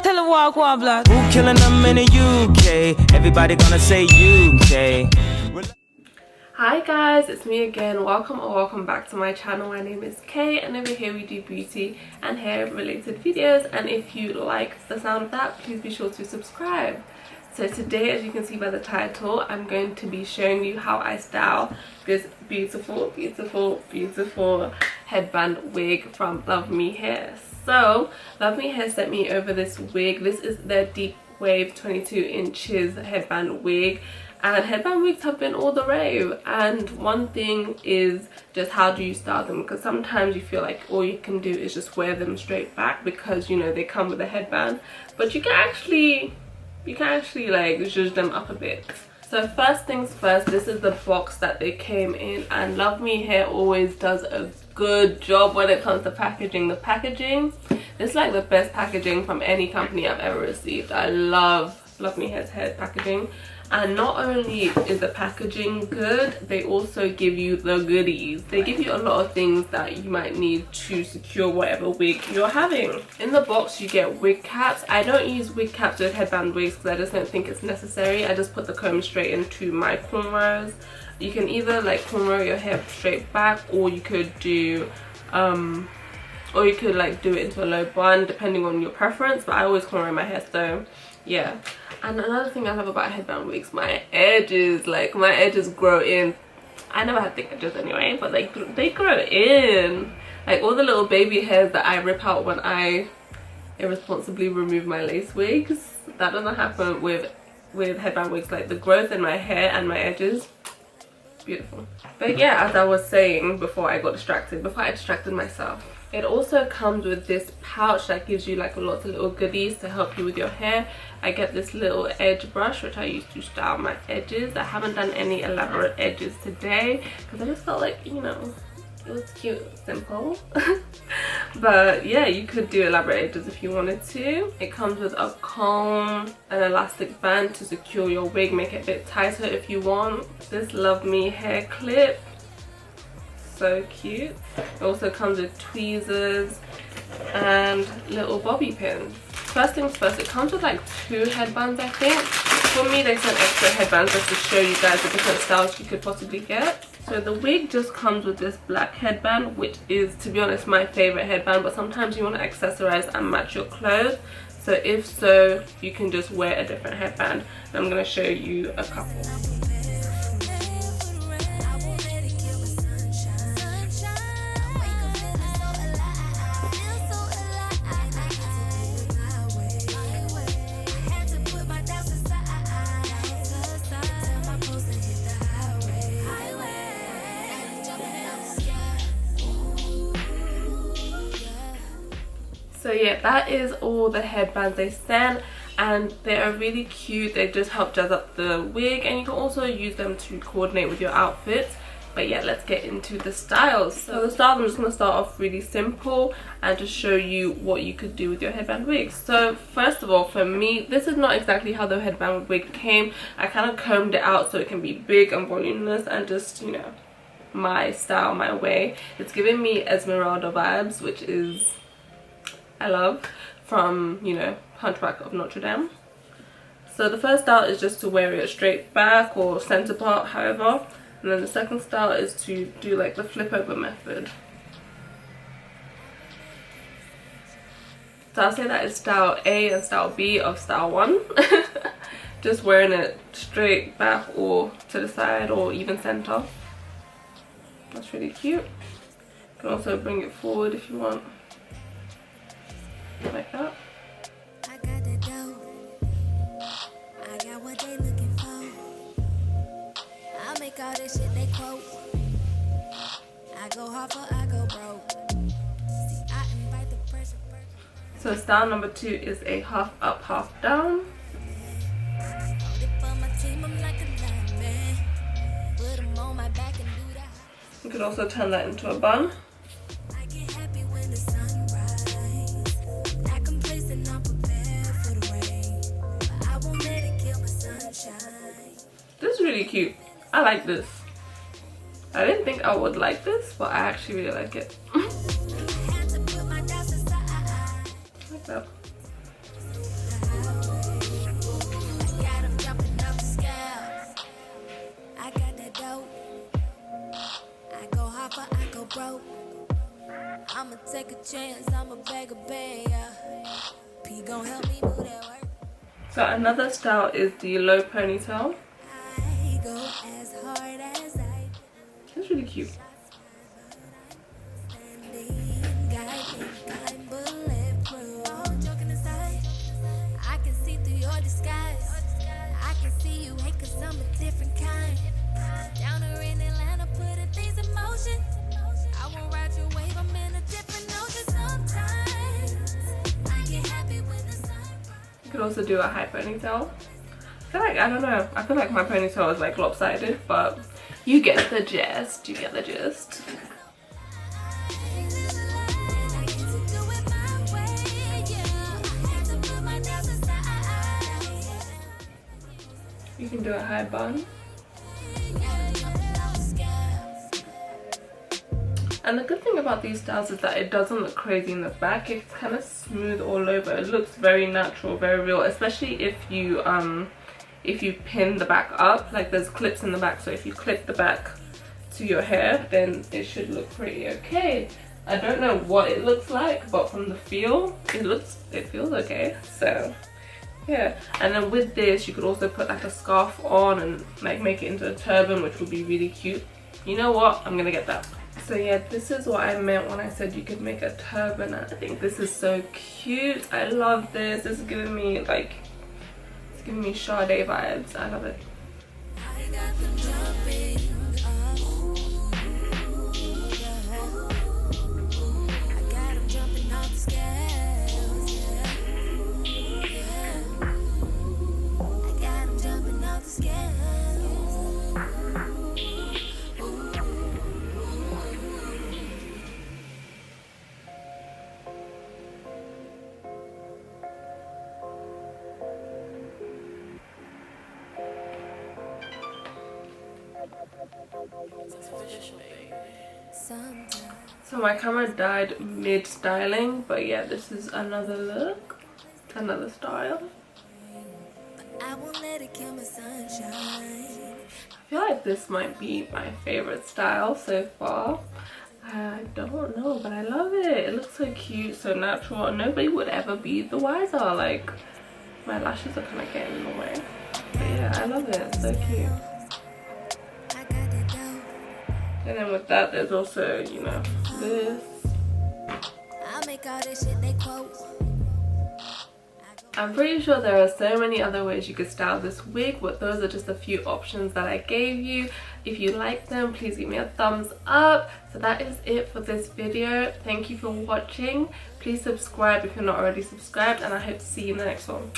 Tell them walk one block. Who killing them in the UK? Everybody gonna say UK. Hi guys, it's me again. Welcome back to my channel. My name is Kay and over here we do beauty and hair related videos, and if you like the sound of that, please be sure to subscribe. So today, as you can see by the title, I'm going to be showing you how I style this beautiful headband wig from LUVME Hair. So LUVME Hair sent me over this wig. This is their Deepwave 22 inches headband wig, and headband wigs have been all the rave. And one thing is just how do you style them, because sometimes you feel like all you can do is just wear them straight back because, you know, they come with a headband, but you can actually like zhuzh them up a bit. So first things first, this is the box that they came in, and LUVME Hair always does a good job when it comes to packaging. The packaging is like the best packaging from any company I've ever received. I love LUVME Hair's hair packaging. And not only is the packaging good, they also give you the goodies. They give you a lot of things that you might need to secure whatever wig you're having. In the box you get wig caps. I don't use wig caps with headband wigs because I just don't think it's necessary. I just put the comb straight into my cornrows. You can either like cornrow your hair straight back, or you could do like do it into a low bun depending on your preference, but I always cornrow my hair, so yeah. And another thing I love about headband wigs, my edges, like my edges grow in. I never had thick edges anyway, but like they grow in. Like all the little baby hairs that I rip out when I irresponsibly remove my lace wigs, that doesn't happen with headband wigs. Like the growth in my hair and my edges, beautiful. But yeah, as I was saying before I distracted myself, it also comes with this pouch that gives you like lots of little goodies to help you with your hair. I get this little edge brush which I use to style my edges. I haven't done any elaborate edges today because I just felt like, you know, it was cute, simple. But yeah, you could do elaborate edges if you wanted to. It comes with a comb, an elastic band to secure your wig, make it a bit tighter if you want. This LUVME hair clip, so cute. It also comes with tweezers and little bobby pins. First things first, it comes with like 2 headbands, I think. For me, they sent extra headbands just to show you guys the different styles you could possibly get. So the wig just comes with this black headband, which is, to be honest, my favorite headband, but sometimes you want to accessorize and match your clothes. So if so, you can just wear a different headband. And I'm going to show you a couple. So yeah, that is all the headbands they sent, and they are really cute. They just help jazz up the wig, and you can also use them to coordinate with your outfits. But yeah, let's get into the styles. So the styles, I'm just going to start off really simple and just show you what you could do with your headband wigs. So first of all, for me, this is not exactly how the headband wig came. I kind of combed it out so it can be big and voluminous and just, you know, my style, my way. It's giving me Esmeralda vibes, which is I love, from, you know, Hunchback of Notre Dame. So the first style is just to wear it straight back or center part, however. And then the second style is to do like the flip over method. So I'll say that is style A and style B of style 1. Just wearing it straight back or to the side or even center. That's really cute. You can also bring it forward if you want. Like that. I got the dough. I got what they looking for. I make all this shit they quote. I go hard for I go broke. See, I invite the pressure. So style number 2 is a half up, half down. You could also turn that into a bun. This is really cute. I like this. I didn't think I would like this, but I actually really like it. Like that. Second chance, I'm a bag of bear. P gon' help me move that work. So another style is the low ponytail. I go as hard as I It's really cute. I'm bulletproof. All joking aside, I can see through your disguise. I can see you hate 'cause I'm a different kind. Down here in Atlanta, putting things in motion. I won't ride your wave, I'm in a different ocean sometimes. I get happy when the sun. You could also do a high ponytail. I feel like, I don't know, I feel like my ponytail is like lopsided, but you get the gist, you get the gist. You can do a high bun. And the good thing about these styles is that it doesn't look crazy in the back. It's kind of smooth all over. It looks very natural, very real, especially if you pin the back up. Like there's clips in the back, so if you clip the back to your hair, then it should look pretty okay. I don't know what it looks like, but from the feel, it feels okay. So yeah, and then with this you could also put like a scarf on and like make it into a turban, which would be really cute. You know what, I'm gonna get that. So yeah, this is what I meant when I said you could make a turban. I think this is so cute. I love this. This is giving me like, it's giving me Sade vibes. I love it. I got them jumping up. I got them jumping off the scales. I got them jumping off the scales. So my camera died mid styling, but yeah, this is another look, another style. I won't let it kill my sunshine. I feel like this might be my favorite style so far. I don't know, but I love it. It looks so cute, so natural. Nobody would ever be the wiser. Like, my lashes are kind of getting in the way. But yeah, I love it. It's so cute. And then with that, there's also, you know, this. I make all this shit they quote. I'm pretty sure there are so many other ways you could style this wig, but those are just a few options that I gave you. If you like them, please give me a thumbs up. So that is it for this video. Thank you for watching. Please subscribe if you're not already subscribed, and I hope to see you in the next one.